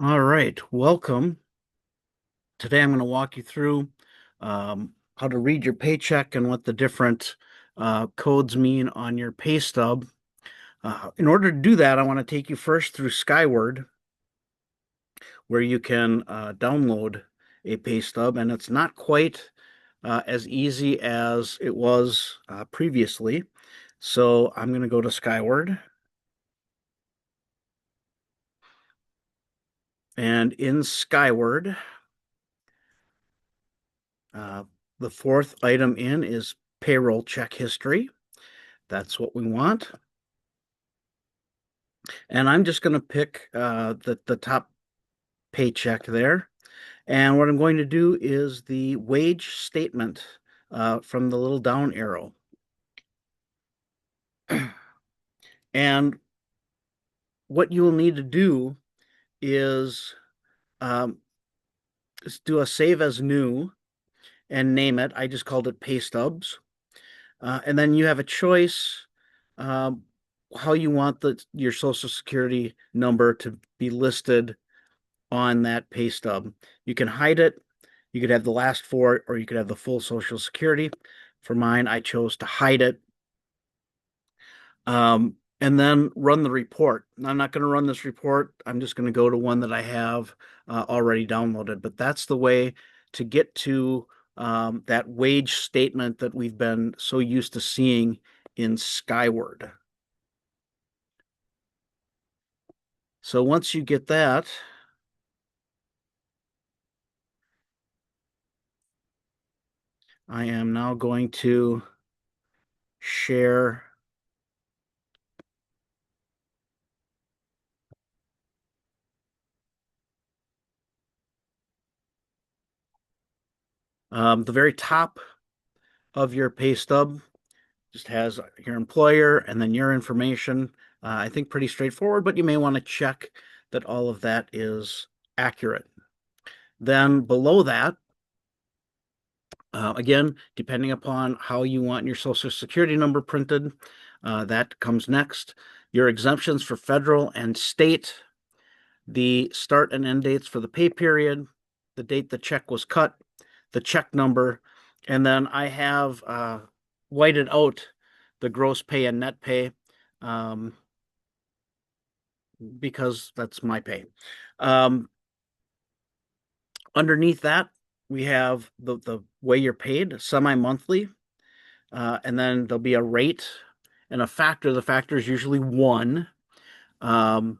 All right, welcome. Today I'm going to walk you through how to read your paycheck and what the different codes mean on your pay stub. In order to do that, I want to take you first through Skyward, where you can download a pay stub, and it's not quite as easy as it was previously. So I'm going to go to Skyward, and in Skyward, uh, the fourth item in is payroll check history. That's what we want. And I'm just going to pick the top paycheck there. And what I'm going to do is the wage statement from the little down arrow. And what you will need to do is um, do a save as new and name it. I just called it pay stubs. And then you have a choice um, how you want your social security number to be listed on that pay stub. You can hide it. You could have the last four, or you could have the full social security. For mine, I chose to hide it. And then run the report. I'm not going to run this report. I'm just going to go to one that I have already downloaded. But that's the way to get to that wage statement that we've been so used to seeing in Skyward. So once you get that, I am now going to share the very top of your pay stub just has your employer and then your information. I think pretty straightforward, but you may want to check that all of that is accurate. Then below that, again, depending upon how you want your social security number printed, that comes next. Your exemptions for federal and state, the start and end dates for the pay period, the date the check was cut, the check number, and then I have whited out the gross pay and net pay um, because that's my pay. Um, Underneath that, we have the way you're paid semi-monthly, and then there'll be a rate and a factor. The factor is usually one. Um,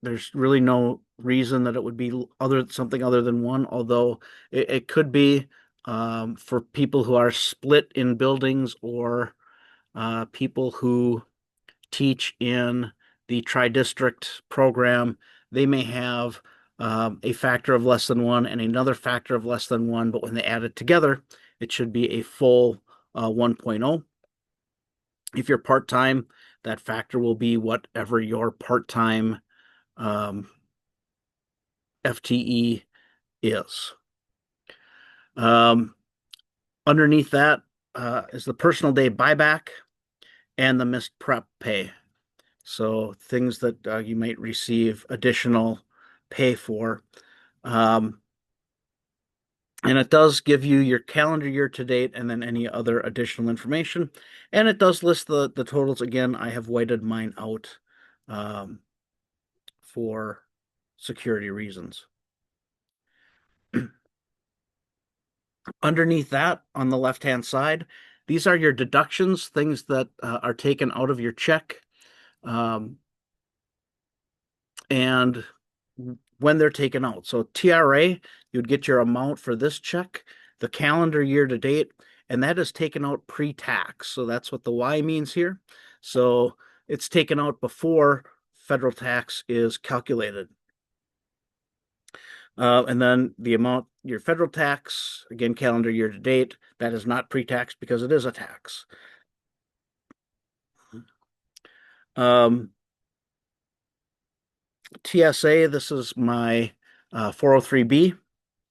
there's really no reason that it would be something other than one, although it could be for people who are split in buildings or people who teach in the tri-district program. They may have a factor of less than one and another factor of less than one, but when they add it together, it should be a full 1.0. If you're part-time, that factor will be whatever your part-time um, FTE is. Um, Underneath that is the personal day buyback and the missed prep pay. So things that you might receive additional pay for. Um, and it does give you your calendar year to date and then any other additional information. And it does list the totals. Again, I have whited mine out um, for security reasons. Underneath that, on the left-hand side, these are your deductions, things that are taken out of your check. Um, and when they're taken out. So TRA, you'd get your amount for this check, the calendar year to date, and that is taken out pre-tax. So that's what the Y means here. So it's taken out before federal tax is calculated. And then the amount, your federal tax, again, calendar year to date, that is not pre-tax because it is a tax. Um, TSA, this is my 403B.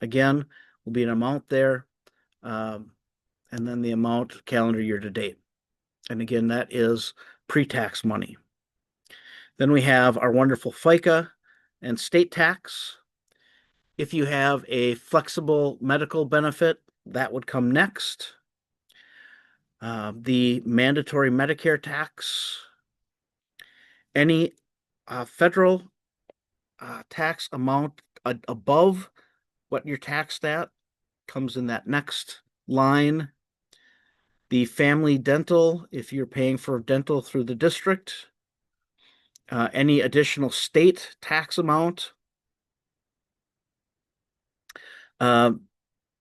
Again, will be an amount there. Um, and then the amount calendar year to date. And again, that is pre-tax money. Then we have our wonderful FICA. and state tax. If you have a flexible medical benefit, that would come next. The mandatory Medicare tax, any federal tax amount above what you're taxed at comes in that next line. The family dental, if you're paying for dental through the district, any additional state tax amount, uh,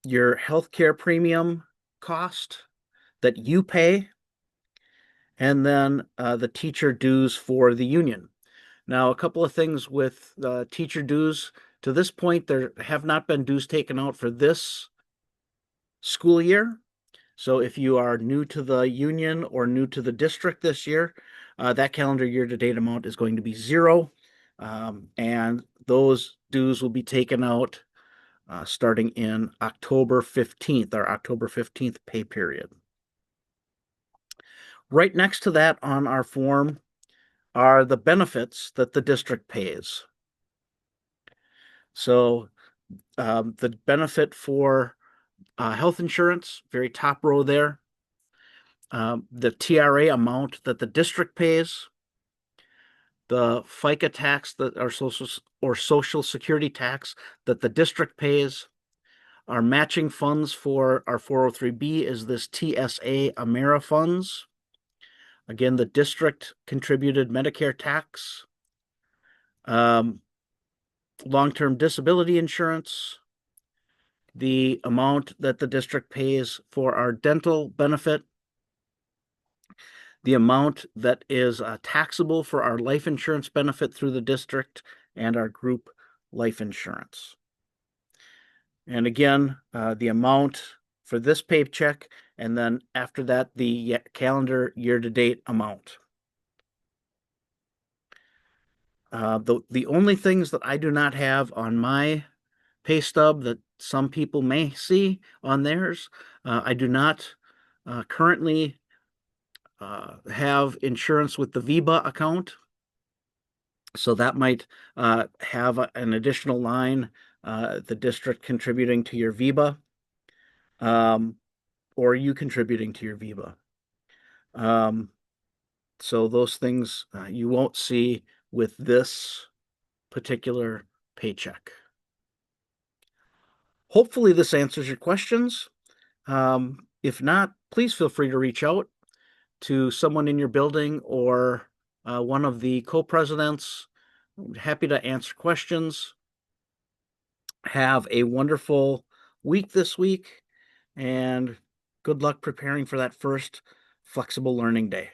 your healthcare premium cost that you pay, and then the teacher dues for the union. Now, a couple of things with teacher dues. To this point, there have not been dues taken out for this school year. So if you are new to the union or new to the district this year, that calendar year to date amount is going to be zero. And those dues will be taken out starting in October 15th, our October 15th pay period. Right next to that on our form are the benefits that the district pays. So the benefit for health insurance, very top row there. The TRA amount that the district pays, the FICA tax that our social security tax that the district pays. Our matching funds for our 403B is this TSA Amera funds. Again, the district contributed Medicare tax, long-term disability insurance, the amount that the district pays for our dental benefit, the amount that is taxable for our life insurance benefit through the district, and our group life insurance. And again, the amount for this paycheck, and then after that, the calendar year-to-date amount. The only things that I do not have on my pay stub that some people may see on theirs, I do not currently have insurance with the VEBA account. So that might have an additional line, the district contributing to your VEBA, or you contributing to your VEBA. So those things you won't see with this particular paycheck. Hopefully this answers your questions. If not, please feel free to reach out to someone in your building or one of the co-presidents. I'm happy to answer questions. Have a wonderful week this week, and good luck preparing for that first flexible learning day.